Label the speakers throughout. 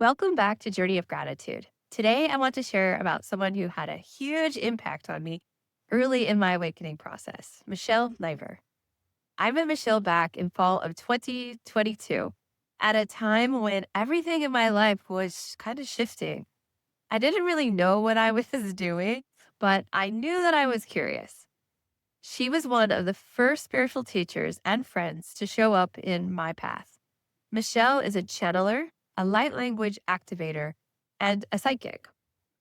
Speaker 1: Welcome back to Journey of Gratitude. Today, I want to share about someone who had a huge impact on me early in my awakening process, Michelle Niver. I met Michelle back in fall of 2022 at a time when everything in my life was kind of shifting. I didn't really know what I was doing, but I knew that I was curious. She was one of the first spiritual teachers and friends to show up in my path. Michelle is a channeler, a light language activator, and a psychic.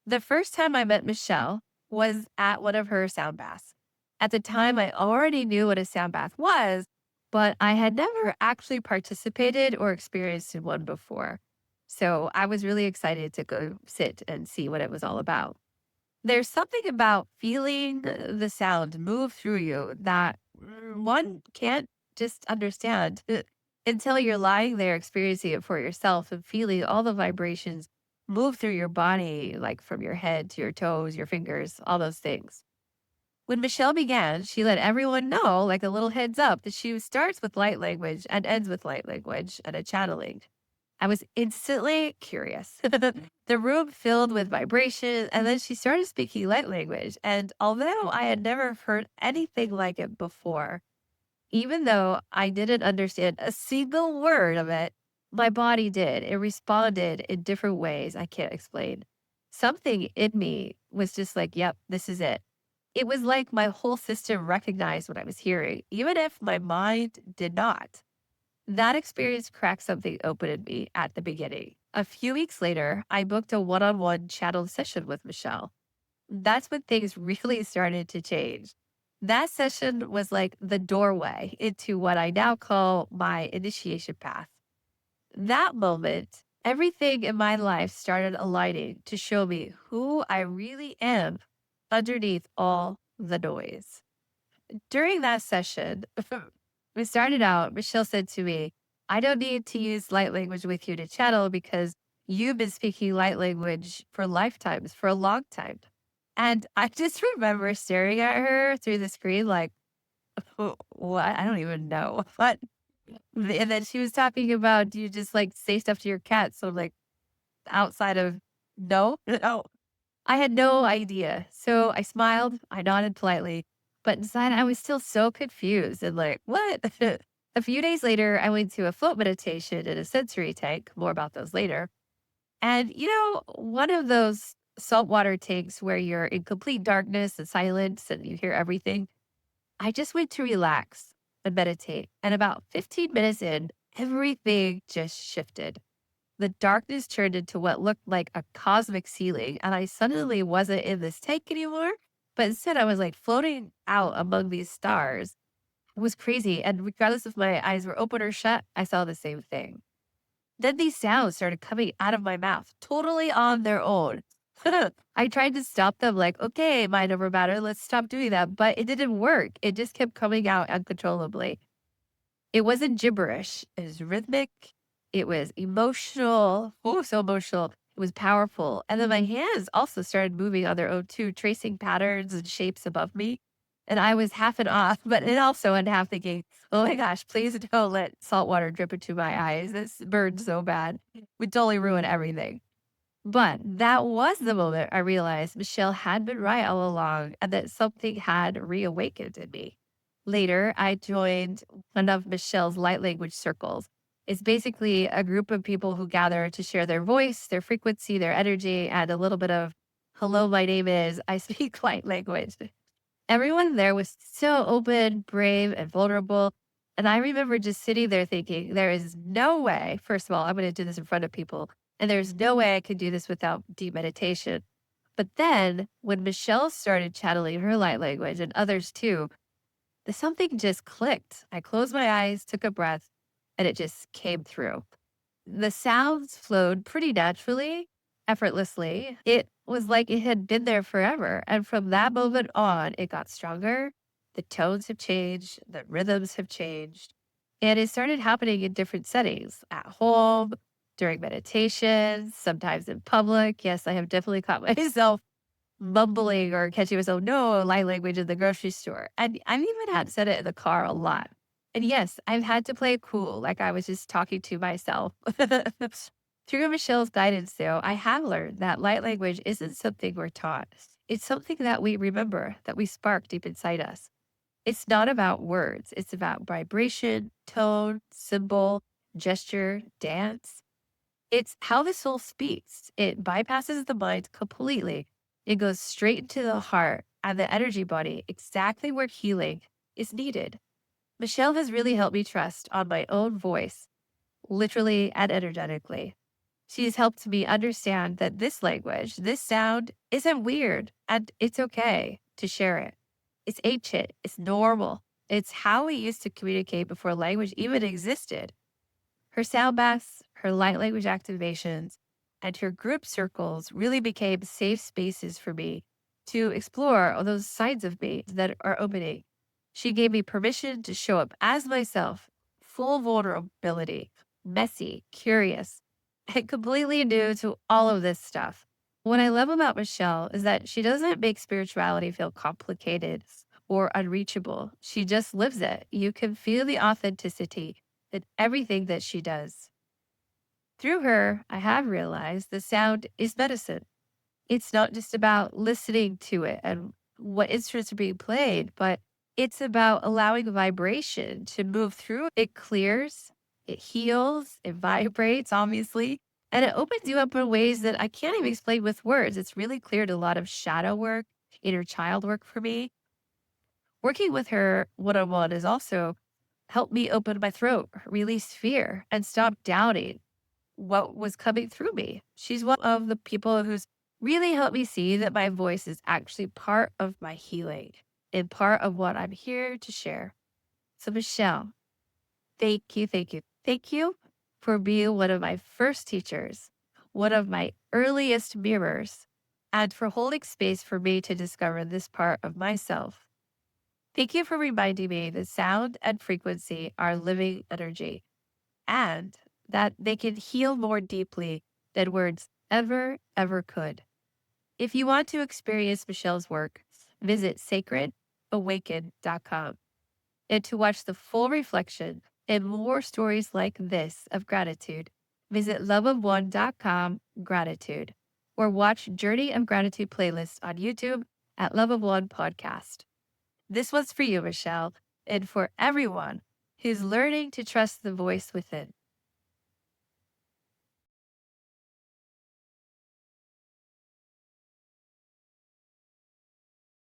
Speaker 1: The first time I met Michelle was at one of her sound baths. At the time, I already knew what a sound bath was, but I had never actually participated or experienced in one before. So I was really excited to go sit and see what it was all about. There's something about feeling the sound move through you that one can't just understand until you're lying there experiencing it for yourself and feeling all the vibrations move through your body, like from your head to your toes, your fingers, all those things. When Michelle began, she let everyone know, like a little heads up, that she starts with light language and ends with light language and a channeling. I was instantly curious. The room filled with vibration, and then she started speaking light language. And although I had never heard anything like it before, even though I didn't understand a single word of it, my body did. It responded in different ways I can't explain. Something in me was just like, yep, this is it. It was like my whole system recognized what I was hearing, even if my mind did not. That experience cracked something open in me at the beginning. A few weeks later, I booked a one on one channel session with Michelle. That's when things really started to change. That session was like the doorway into what I now call my initiation path. That moment, everything in my life started aligning to show me who I really am underneath all the noise. During that session, we started out, Michelle said to me, I don't need to use light language with you to channel because you've been speaking light language for lifetimes, for a long time. And I just remember staring at her through the screen like, What? I don't even know." But and then she was talking about, "Do you just, like, say stuff to your cat?" So, like, outside of no, no. I had no idea. So I smiled, I nodded politely, but inside I was still so confused and like, "What?" A few days later, I went to a float meditation in a sensory tank, more about those later. And, one of those saltwater tanks where you're in complete darkness and silence and you hear everything. I just went to relax and meditate. And about 15 minutes in, everything just shifted. The darkness turned into what looked like a cosmic ceiling. And I suddenly wasn't in this tank anymore, but instead I was like floating out among these stars. It was crazy. And regardless if my eyes were open or shut, I saw the same thing. Then these sounds started coming out of my mouth totally on their own. I tried to stop them, like, okay, mind over matter, let's stop doing that. But it didn't work. It just kept coming out uncontrollably. It wasn't gibberish, it was rhythmic, it was emotional. Oh, so emotional. It was powerful. And then my hands also started moving on their own too, tracing patterns and shapes above me. And I was half and off, but then also and half thinking, oh my gosh, please don't let salt water drip into my eyes. This burns so bad. Would totally ruin everything. But that was the moment I realized Michelle had been right all along and that something had reawakened in me. Later, I joined one of Michelle's light language circles. It's basically a group of people who gather to share their voice, their frequency, their energy, and a little bit of hello, my name is, I speak light language. Everyone there was so open, brave, and vulnerable. And I remember just sitting there thinking, there is no way, first of all, I'm going to do this in front of people. And there's no way I could do this without deep meditation. But then when Michelle started channeling her light language and others too, something just clicked. I closed my eyes, took a breath, and it just came through. The sounds flowed pretty naturally, effortlessly. It was like it had been there forever. And from that moment on, it got stronger. The tones have changed, the rhythms have changed. And it started happening in different settings at home, during meditation, sometimes in public. Yes, I have definitely caught myself mumbling or catching myself, no, light language in the grocery store. And I've even had said it in the car a lot. And yes, I've had to play it cool, like I was just talking to myself. Through Michelle's guidance, though, I have learned that light language isn't something we're taught. It's something that we remember, that we spark deep inside us. It's not about words, it's about vibration, tone, symbol, gesture, dance. It's how the soul speaks. It bypasses the mind completely. It goes straight into the heart and the energy body, exactly where healing is needed. Michelle has really helped me trust on my own voice, literally and energetically. She's helped me understand that this language, this sound isn't weird and it's okay to share it. It's ancient, it's normal. It's how we used to communicate before language even existed. Her sound baths, her light language activations, and her group circles really became safe spaces for me to explore all those sides of me that are opening. She gave me permission to show up as myself, full vulnerability, messy, curious, and completely new to all of this stuff. What I love about Michelle is that she doesn't make spirituality feel complicated or unreachable. She just lives it. You can feel the authenticity in everything that she does. Through her, I have realized the sound is medicine. It's not just about listening to it and what instruments are being played, but it's about allowing vibration to move through. It clears, it heals, it vibrates, obviously, and it opens you up in ways that I can't even explain with words. It's really cleared a lot of shadow work, inner child work for me. Working with her one on one is also helped me open my throat, release fear, and stop doubting what was coming through me. She's one of the people who's really helped me see that my voice is actually part of my healing and part of what I'm here to share. So, Michelle, thank you, thank you, thank you for being one of my first teachers, one of my earliest mirrors, and for holding space for me to discover this part of myself. Thank you for reminding me that sound and frequency are living energy and that they can heal more deeply than words ever could. If you want to experience Michelle's work, visit sacredawaken.com. And to watch the full reflection and more stories like this of gratitude, visit loveofone.com gratitude or watch Journey of Gratitude playlist on YouTube at Love of One Podcast. This one's for you, Michelle, and for everyone who's learning to trust the voice within.